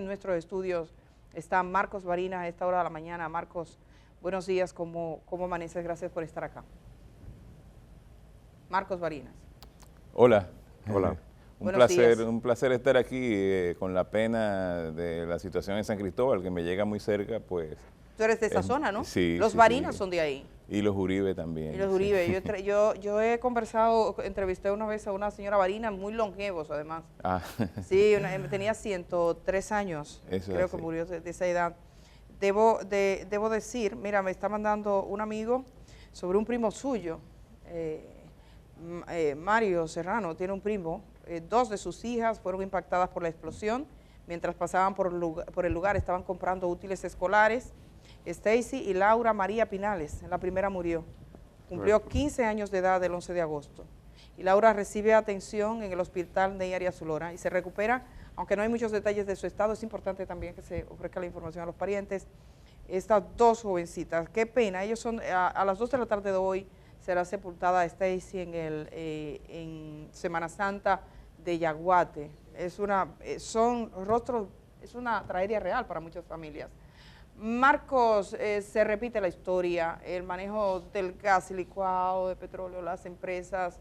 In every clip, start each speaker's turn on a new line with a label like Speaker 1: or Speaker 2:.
Speaker 1: nuestros estudios está Marcos Barinas a esta hora de la mañana. Marcos, buenos días, ¿cómo amaneces? Gracias por estar acá. Marcos Barinas.
Speaker 2: Hola.
Speaker 3: Hola.
Speaker 2: Un placer estar aquí con la pena de la situación en San Cristóbal, que me llega muy cerca, pues.
Speaker 1: Tú eres de esa zona, ¿no?
Speaker 2: Sí.
Speaker 1: Los Barinas son de ahí.
Speaker 2: Y los Uribe también.
Speaker 1: Y los Uribe. Sí. Yo he conversado, entrevisté una vez a una señora Barina, muy longevos además.
Speaker 2: Ah.
Speaker 1: Sí, tenía 103 años,
Speaker 2: eso
Speaker 1: creo que murió de esa edad. Debo decir, mira, me está mandando un amigo sobre un primo suyo, Mario Serrano, tiene un primo, 2 de sus hijas fueron impactadas por la explosión, mientras pasaban por el lugar estaban comprando útiles escolares. Stacy y Laura María Pinales, la primera murió, cumplió 15 años de edad el 11 de agosto. Y Laura recibe atención en el hospital Ney Arias Zulora y se recupera, aunque no hay muchos detalles de su estado, es importante también que se ofrezca la información a los parientes. Estas 2 jovencitas, qué pena, ellos son, a las 2 de la tarde de hoy será sepultada Stacy en Semana Santa de Yaguate. Es una tragedia real para muchas familias. Marcos, se repite la historia, el manejo del gas licuado, de petróleo, las empresas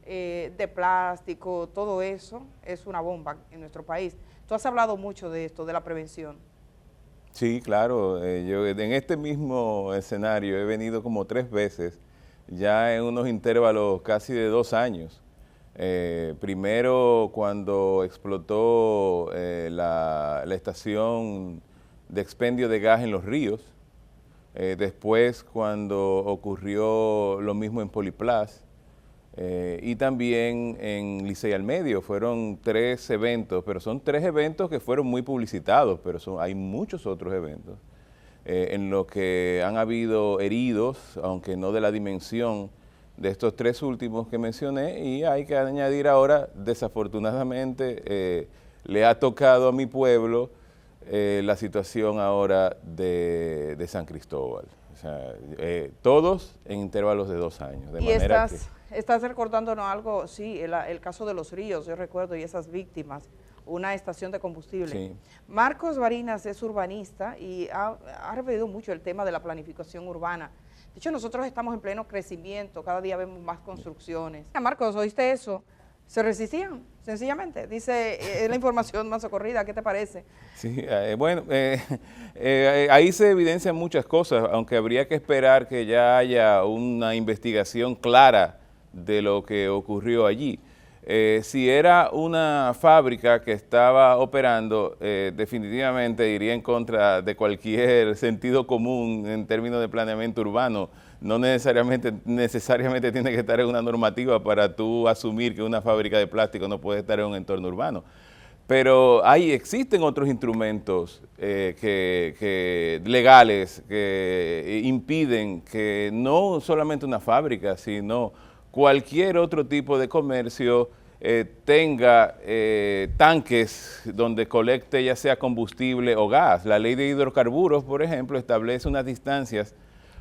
Speaker 1: de plástico, todo eso es una bomba en nuestro país. Tú has hablado mucho de esto, de la prevención.
Speaker 2: Sí, claro, yo en este mismo escenario he venido como 3 veces, ya en unos intervalos casi de 2 años. Primero cuando explotó la estación de expendio de gas en Los Ríos, después cuando ocurrió lo mismo en Poliplas, y también en Licey al Medio. Fueron 3 eventos, pero son 3 eventos que fueron muy publicitados, pero hay muchos otros eventos en los que han habido heridos, aunque no de la dimensión de estos 3 últimos que mencioné, y hay que añadir ahora, desafortunadamente, le ha tocado a mi pueblo la situación ahora de San Cristóbal. O sea, todos en intervalos de 2 años. De
Speaker 1: y
Speaker 2: manera
Speaker 1: estás recordándonos algo, sí, el caso de Los Ríos, yo recuerdo, y esas víctimas, una estación de combustible.
Speaker 2: Sí.
Speaker 1: Marcos Barinas es urbanista y ha repetido mucho el tema de la planificación urbana. De hecho, nosotros estamos en pleno crecimiento, cada día vemos más construcciones. Marcos, ¿oíste eso? Se resistían, sencillamente. Dice, es la información más socorrida, ¿qué te parece?
Speaker 2: Sí, bueno, ahí se evidencian muchas cosas, aunque habría que esperar que ya haya una investigación clara de lo que ocurrió allí. Si era una fábrica que estaba operando, definitivamente iría en contra de cualquier sentido común en términos de planeamiento urbano. No necesariamente tiene que estar en una normativa para tú asumir que una fábrica de plástico no puede estar en un entorno urbano. Pero existen otros instrumentos legales que impiden que no solamente una fábrica, sino cualquier otro tipo de comercio tenga tanques donde colecte ya sea combustible o gas. La ley de hidrocarburos, por ejemplo, establece unas distancias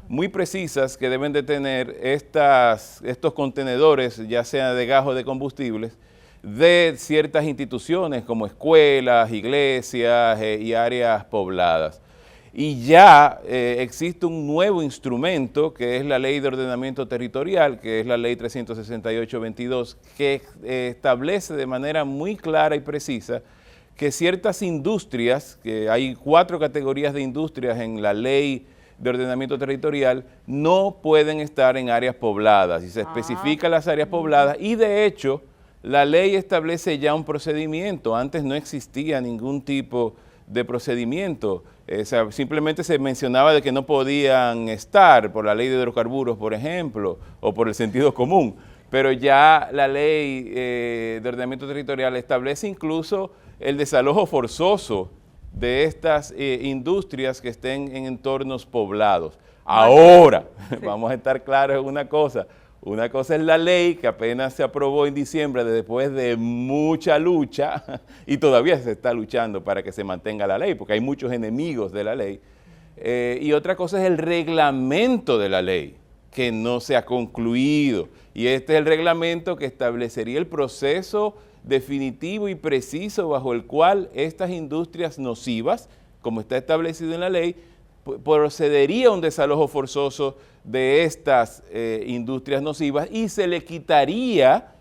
Speaker 2: muy precisas que deben de tener estos contenedores, ya sea de gas o de combustibles, de ciertas instituciones como escuelas, iglesias y áreas pobladas. Y ya existe un nuevo instrumento que es la Ley de Ordenamiento Territorial, que es la Ley 368-22, que establece de manera muy clara y precisa que ciertas industrias, que hay 4 categorías de industrias en la Ley de Ordenamiento Territorial, no pueden estar en áreas pobladas, y se especifican las áreas pobladas, y de hecho la ley establece ya un procedimiento. Antes no existía ningún tipo de procedimiento, o sea, simplemente se mencionaba de que no podían estar por la ley de hidrocarburos, por ejemplo, o por el sentido común, pero ya la ley de ordenamiento territorial establece incluso el desalojo forzoso de estas industrias que estén en entornos poblados. Ahora, vamos a estar claros en una cosa es la ley que apenas se aprobó en diciembre después de mucha lucha, y todavía se está luchando para que se mantenga la ley, porque hay muchos enemigos de la ley, y otra cosa es el reglamento de la ley, que no se ha concluido, y este es el reglamento que establecería el proceso definitivo y preciso bajo el cual estas industrias nocivas, como está establecido en la ley, procedería a un desalojo forzoso de estas industrias nocivas y se le quitaría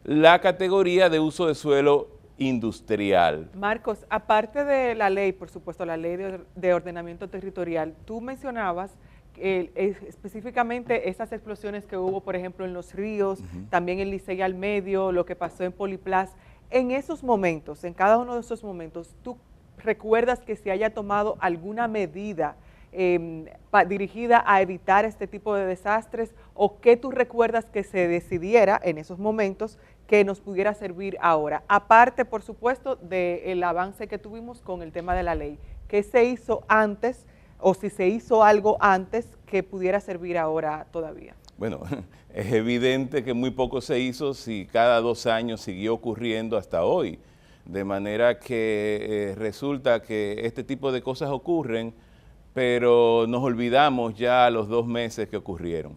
Speaker 2: la categoría de uso de suelo industrial.
Speaker 3: Marcos, aparte de la ley, por supuesto, la ley de ordenamiento territorial, tú mencionabas específicamente esas explosiones que hubo, por ejemplo, en Los Ríos, también en Licey al Medio, lo que pasó en Poliplas. En esos momentos, en cada uno de esos momentos, ¿tú recuerdas que se haya tomado alguna medida dirigida a evitar este tipo de desastres, o qué tú recuerdas que se decidiera en esos momentos que nos pudiera servir ahora? Aparte, por supuesto, del avance que tuvimos con el tema de la ley. ¿Qué se hizo antes, o si se hizo algo antes que pudiera servir ahora todavía?
Speaker 2: Bueno, es evidente que muy poco se hizo si cada 2 años siguió ocurriendo hasta hoy. De manera que resulta que este tipo de cosas ocurren, pero nos olvidamos ya a los 2 meses que ocurrieron.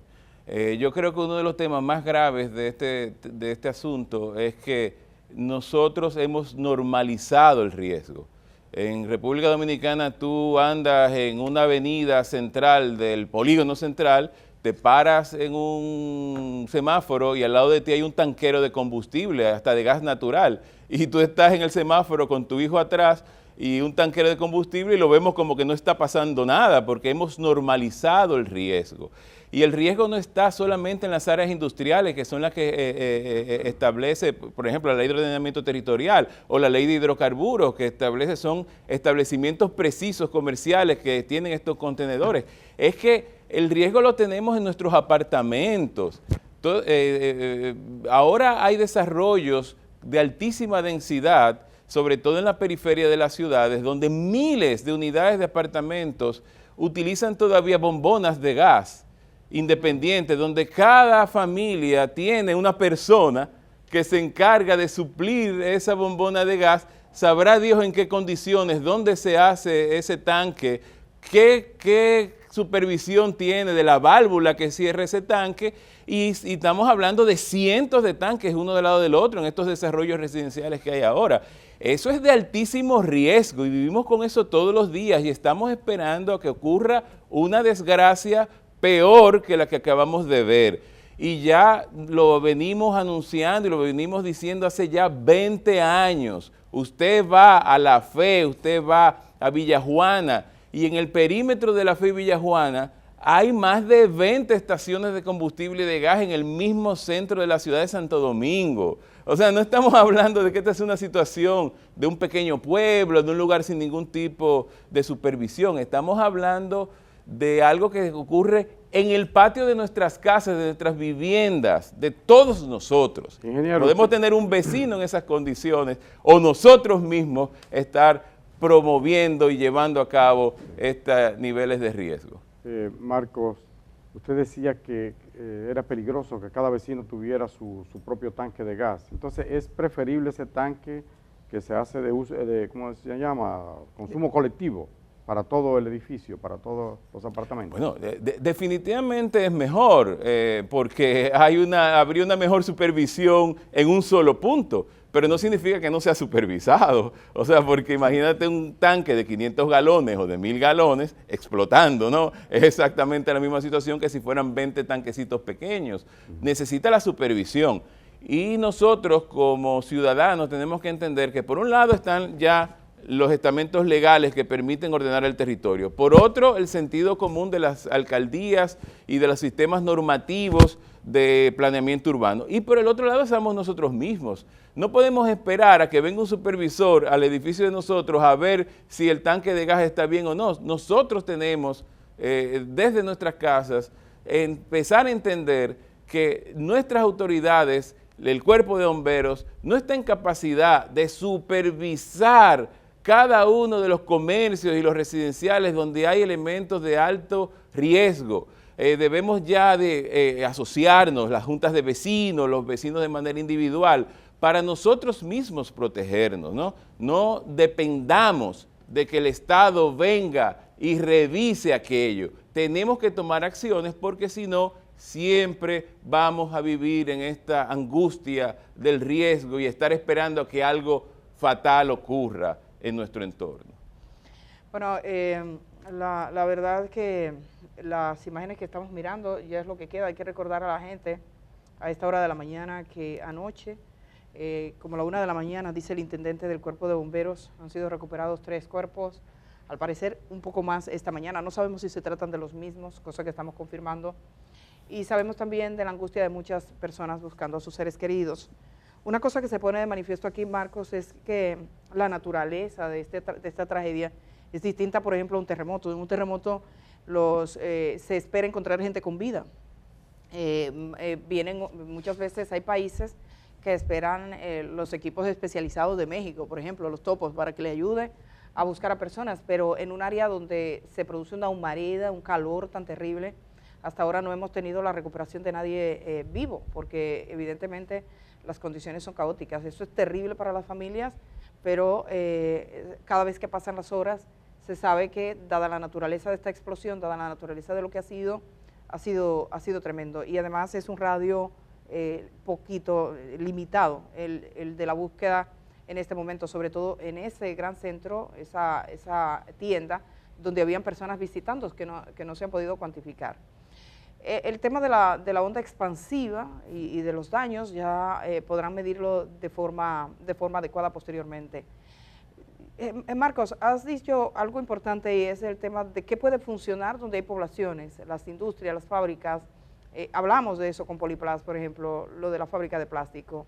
Speaker 2: Yo creo que uno de los temas más graves de este asunto es que nosotros hemos normalizado el riesgo. En República Dominicana tú andas en una avenida central del polígono central, te paras en un semáforo y al lado de ti hay un tanquero de combustible, hasta de gas natural, y tú estás en el semáforo con tu hijo atrás y un tanquero de combustible y lo vemos como que no está pasando nada porque hemos normalizado el riesgo. Y el riesgo no está solamente en las áreas industriales, que son las que establece, por ejemplo, la ley de ordenamiento territorial o la ley de hidrocarburos, que establece, son establecimientos precisos comerciales que tienen estos contenedores. Es que el riesgo lo tenemos en nuestros apartamentos. Ahora hay desarrollos de altísima densidad, sobre todo en la periferia de las ciudades, donde miles de unidades de apartamentos utilizan todavía bombonas de gas independientes, donde cada familia tiene una persona que se encarga de suplir esa bombona de gas. Sabrá Dios en qué condiciones, dónde se hace ese tanque, qué supervisión tiene de la válvula que cierra ese tanque, y estamos hablando de cientos de tanques uno del lado del otro en estos desarrollos residenciales que hay ahora. Eso es de altísimo riesgo y vivimos con eso todos los días y estamos esperando a que ocurra una desgracia peor que la que acabamos de ver. Y ya lo venimos anunciando y lo venimos diciendo hace ya 20 años. Usted va a La Fe, usted va a Villajuana, y en el perímetro de La Fe y Villajuana hay más de 20 estaciones de combustible y de gas en el mismo centro de la ciudad de Santo Domingo. O sea, no estamos hablando de que esta es una situación de un pequeño pueblo, de un lugar sin ningún tipo de supervisión. Estamos hablando de algo que ocurre en el patio de nuestras casas, de nuestras viviendas, de todos nosotros. Ingeniero, podemos tener un vecino en esas condiciones o nosotros mismos estar promoviendo y llevando a cabo estos niveles de riesgo.
Speaker 4: Marcos, usted decía que era peligroso que cada vecino tuviera su propio tanque de gas. Entonces, ¿es preferible ese tanque que se hace de uso, ¿cómo se llama? Consumo colectivo para todo el edificio, para todos los apartamentos?
Speaker 2: Bueno, definitivamente es mejor porque habría una mejor supervisión en un solo punto, pero no significa que no sea supervisado. O sea, porque imagínate un tanque de 500 galones o de 1000 galones explotando, ¿no? Es exactamente la misma situación que si fueran 20 tanquecitos pequeños. Necesita la supervisión. Y nosotros como ciudadanos tenemos que entender que por un lado están ya los estamentos legales que permiten ordenar el territorio. Por otro, el sentido común de las alcaldías y de los sistemas normativos de planeamiento urbano. Y por el otro lado estamos nosotros mismos. No podemos esperar a que venga un supervisor al edificio de nosotros a ver si el tanque de gas está bien o no. Nosotros tenemos, desde nuestras casas, empezar a entender que nuestras autoridades, el cuerpo de bomberos, no está en capacidad de supervisar cada uno de los comercios y los residenciales donde hay elementos de alto riesgo. Debemos ya de asociarnos, las juntas de vecinos, los vecinos de manera individual, para nosotros mismos protegernos, ¿no? No dependamos de que el Estado venga y revise aquello. Tenemos que tomar acciones porque si no, siempre vamos a vivir en esta angustia del riesgo y estar esperando que algo fatal ocurra en nuestro entorno.
Speaker 1: Bueno, la verdad que las imágenes que estamos mirando ya es lo que queda. Hay que recordar a la gente a esta hora de la mañana que anoche, como a la 1 de la mañana, dice el intendente del Cuerpo de Bomberos, han sido recuperados 3 cuerpos, al parecer un poco más esta mañana. No sabemos si se tratan de los mismos, cosa que estamos confirmando. Y sabemos también de la angustia de muchas personas buscando a sus seres queridos. Una cosa que se pone de manifiesto aquí, Marcos, es que la naturaleza de esta tragedia es distinta, por ejemplo, a un terremoto. En un terremoto se espera encontrar gente con vida. Muchas veces hay países que esperan los equipos especializados de México, por ejemplo, los topos, para que le ayude a buscar a personas, pero en un área donde se produce una humareda, un calor tan terrible, hasta ahora no hemos tenido la recuperación de nadie vivo, porque evidentemente las condiciones son caóticas. Eso es terrible para las familias, pero cada vez que pasan las horas, se sabe que, dada la naturaleza de esta explosión, dada la naturaleza de lo que ha sido tremendo. Y además es un radio poquito limitado, el de la búsqueda en este momento, sobre todo en ese gran centro, esa tienda, donde habían personas visitando que no se han podido cuantificar. El tema de la onda expansiva y de los daños ya podrán medirlo de forma adecuada posteriormente. Marcos, has dicho algo importante y es el tema de qué puede funcionar donde hay poblaciones, las industrias, las fábricas. Hablamos de eso con Poliplas, por ejemplo, lo de la fábrica de plástico.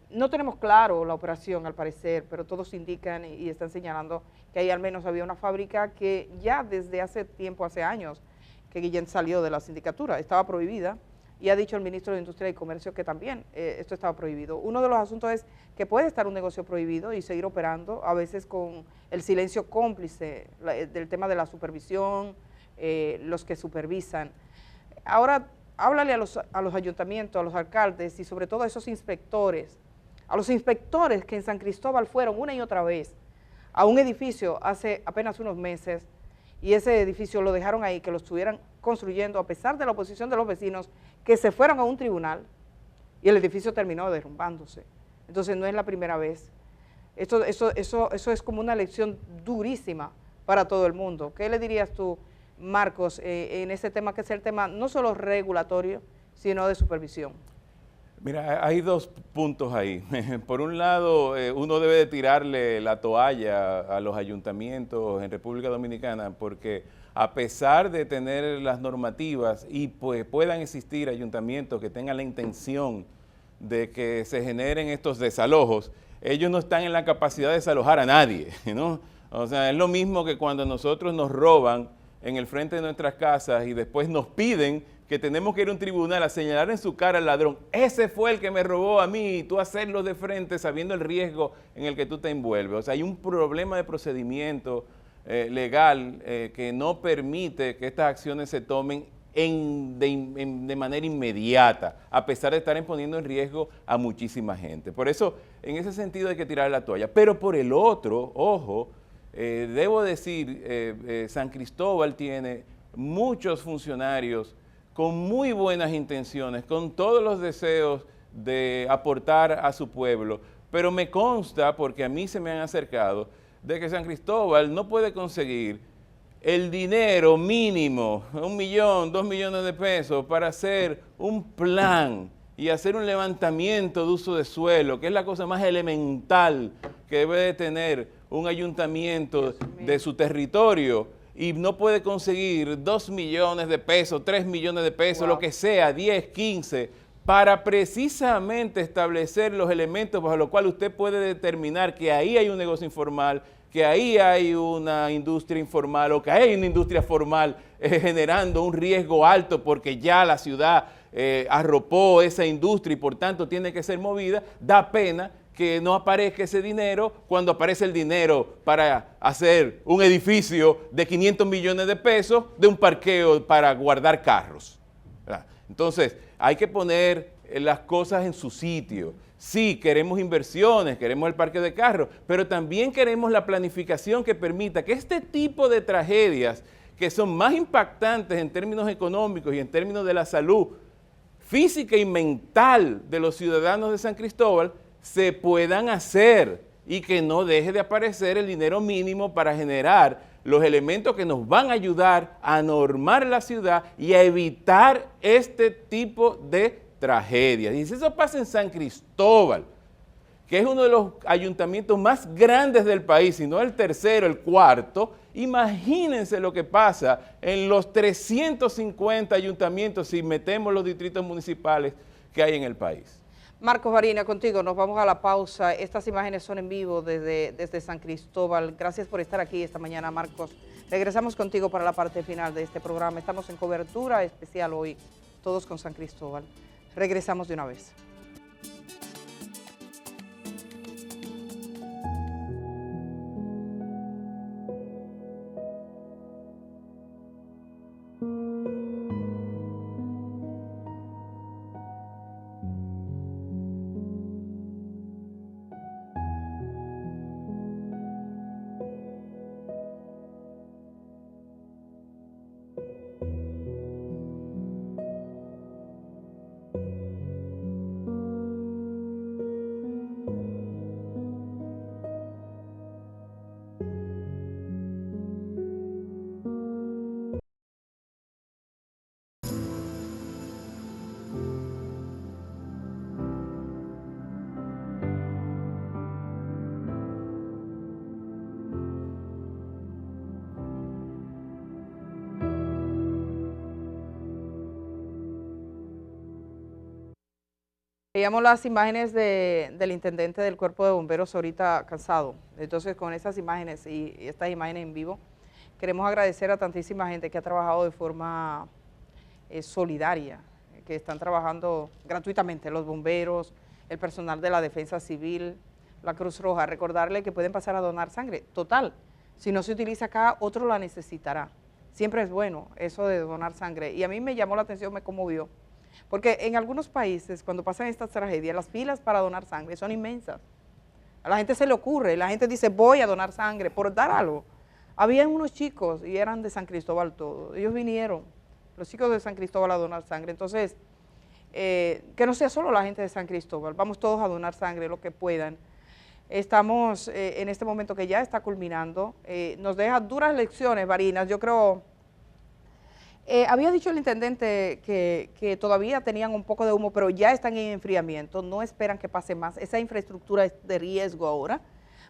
Speaker 1: No tenemos claro la operación al parecer, pero todos indican y están señalando que ahí al menos había una fábrica que ya desde hace tiempo, hace años, que Guillén salió de la sindicatura, estaba prohibida, y ha dicho el ministro de Industria y Comercio que también esto estaba prohibido. Uno de los asuntos es que puede estar un negocio prohibido y seguir operando, a veces con el silencio cómplice del tema de la supervisión, los que supervisan. Ahora, háblale a los ayuntamientos, a los alcaldes y sobre todo a esos inspectores, a los inspectores que en San Cristóbal fueron una y otra vez a un edificio hace apenas unos meses, y ese edificio lo dejaron ahí, que lo estuvieran construyendo a pesar de la oposición de los vecinos, que se fueron a un tribunal y el edificio terminó derrumbándose. Entonces no es la primera vez. Eso es como una lección durísima para todo el mundo. ¿Qué le dirías tú, Marcos, en ese tema que es el tema no solo regulatorio, sino de supervisión?
Speaker 2: Mira, hay 2 puntos ahí. Por un lado, uno debe de tirarle la toalla a los ayuntamientos en República Dominicana, porque a pesar de tener las normativas y pues puedan existir ayuntamientos que tengan la intención de que se generen estos desalojos, ellos no están en la capacidad de desalojar a nadie, ¿no? O sea, es lo mismo que cuando nosotros nos roban en el frente de nuestras casas y después nos piden que tenemos que ir a un tribunal a señalar en su cara al ladrón, ese fue el que me robó a mí, y tú hacerlo de frente sabiendo el riesgo en el que tú te envuelves. O sea, hay un problema de procedimiento legal que no permite que estas acciones se tomen de manera inmediata, a pesar de estar poniendo en riesgo a muchísima gente. Por eso, en ese sentido hay que tirar la toalla. Pero por el otro, ojo, debo decir, San Cristóbal tiene muchos funcionarios con muy buenas intenciones, con todos los deseos de aportar a su pueblo, pero me consta, porque a mí se me han acercado, de que San Cristóbal no puede conseguir el dinero mínimo, 1 millón, 2 millones de pesos, para hacer un plan y hacer un levantamiento de uso de suelo, que es la cosa más elemental que debe de tener un ayuntamiento de su territorio, y no puede conseguir 2 millones de pesos, 3 millones de pesos, lo que sea, 10, 15, para precisamente establecer los elementos bajo los cuales usted puede determinar que ahí hay un negocio informal, que ahí hay una industria informal o que hay una industria formal generando un riesgo alto porque ya la ciudad arropó esa industria y por tanto tiene que ser movida. Da pena que no aparezca ese dinero cuando aparece el dinero para hacer un edificio de 500 millones de pesos de un parqueo para guardar carros. ¿Verdad? Entonces, hay que poner las cosas en su sitio. Sí, queremos inversiones, queremos el parque de carros, pero también queremos la planificación que permita que este tipo de tragedias que son más impactantes en términos económicos y en términos de la salud física y mental de los ciudadanos de San Cristóbal, se puedan hacer y que no deje de aparecer el dinero mínimo para generar los elementos que nos van a ayudar a normar la ciudad y a evitar este tipo de tragedias. Y si eso pasa en San Cristóbal, que es uno de los ayuntamientos más grandes del país, si no el tercero, el cuarto, imagínense lo que pasa en los 350 ayuntamientos si metemos los distritos municipales que hay en el país.
Speaker 1: Marcos Varina, contigo, nos vamos a la pausa. Estas imágenes son en vivo desde San Cristóbal. Gracias por estar aquí esta mañana, Marcos. Regresamos contigo para la parte final de este programa. Estamos en cobertura especial hoy, todos con San Cristóbal. Regresamos de una vez. Veíamos las imágenes del intendente del Cuerpo de Bomberos ahorita cansado. Entonces, con esas imágenes y estas imágenes en vivo, queremos agradecer a tantísima gente que ha trabajado de forma solidaria, que están trabajando gratuitamente, los bomberos, el personal de la Defensa Civil, la Cruz Roja. Recordarle que pueden pasar a donar sangre. Total, si no se utiliza acá, otro la necesitará. Siempre es bueno eso de donar sangre. Y a mí me llamó la atención, me conmovió. Porque en algunos países, cuando pasan estas tragedias, las filas para donar sangre son inmensas. A la gente se le ocurre, la gente dice, voy a donar sangre, por dar algo. Habían unos chicos, y eran de San Cristóbal todos, ellos vinieron, los chicos de San Cristóbal a donar sangre. Entonces, que no sea solo la gente de San Cristóbal, vamos todos a donar sangre, lo que puedan. Estamos en este momento que ya está culminando, nos deja duras lecciones, Varinas, yo creo... había dicho el intendente que todavía tenían un poco de humo, pero ya están en enfriamiento, no esperan que pase más. Esa infraestructura es de riesgo ahora.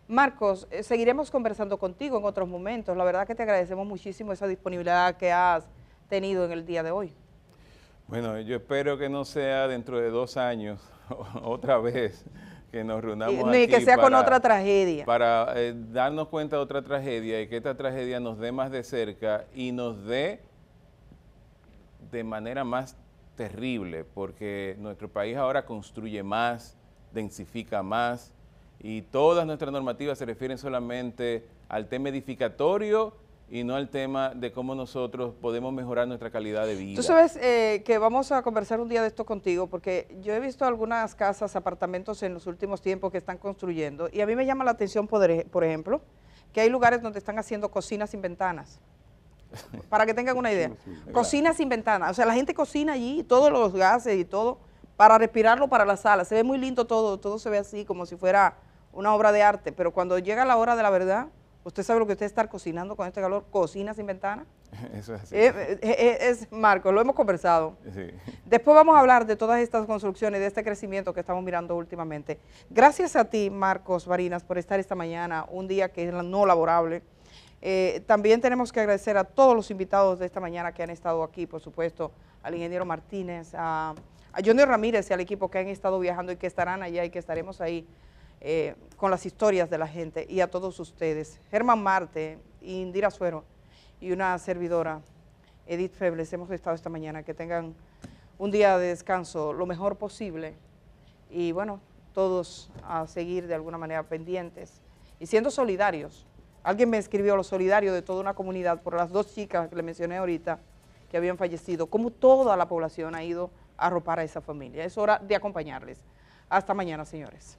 Speaker 1: Marcos, seguiremos conversando contigo en otros momentos. La verdad que te agradecemos muchísimo esa disponibilidad que has tenido en el día de hoy.
Speaker 2: Bueno, yo espero que no sea dentro de 2 años, otra vez, que nos reunamos
Speaker 1: Ni
Speaker 2: aquí
Speaker 1: que sea con otra tragedia.
Speaker 2: Para darnos cuenta de otra tragedia y que esta tragedia nos dé más de cerca y nos dé de manera más terrible, porque nuestro país ahora construye más, densifica más, y todas nuestras normativas se refieren solamente al tema edificatorio y no al tema de cómo nosotros podemos mejorar nuestra calidad de vida.
Speaker 1: Tú sabes que vamos a conversar un día de esto contigo, porque yo he visto algunas casas, apartamentos en los últimos tiempos que están construyendo, y a mí me llama la atención, por ejemplo, que hay lugares donde están haciendo cocinas sin ventanas. Para que tengan una idea. Cocina sin ventana. O sea, la gente cocina allí, todos los gases y todo, para respirarlo para la sala. Se ve muy lindo todo, todo se ve así, como si fuera una obra de arte. Pero cuando llega la hora de la verdad, usted sabe lo que usted está cocinando con este calor, cocina sin ventana.
Speaker 2: Eso es así.
Speaker 1: Es Marco, lo hemos conversado.
Speaker 2: Sí.
Speaker 1: Después vamos a hablar de todas estas construcciones, de este crecimiento que estamos mirando últimamente. Gracias a ti, Marcos Varinas, por estar esta mañana, un día que es no laborable. También tenemos que agradecer a todos los invitados de esta mañana que han estado aquí, por supuesto, al ingeniero Martínez, a Johnny Ramírez y al equipo que han estado viajando y que estarán allá y que estaremos ahí con las historias de la gente, y a todos ustedes. Germán Marte, Indira Suero y una servidora, Edith Febles, hemos estado esta mañana. Que tengan un día de descanso lo mejor posible y bueno, todos a seguir de alguna manera pendientes y siendo solidarios. Alguien me escribió lo solidario de toda una comunidad por las 2 chicas que le mencioné ahorita que habían fallecido, como toda la población ha ido a arropar a esa familia. Es hora de acompañarles. Hasta mañana, señores.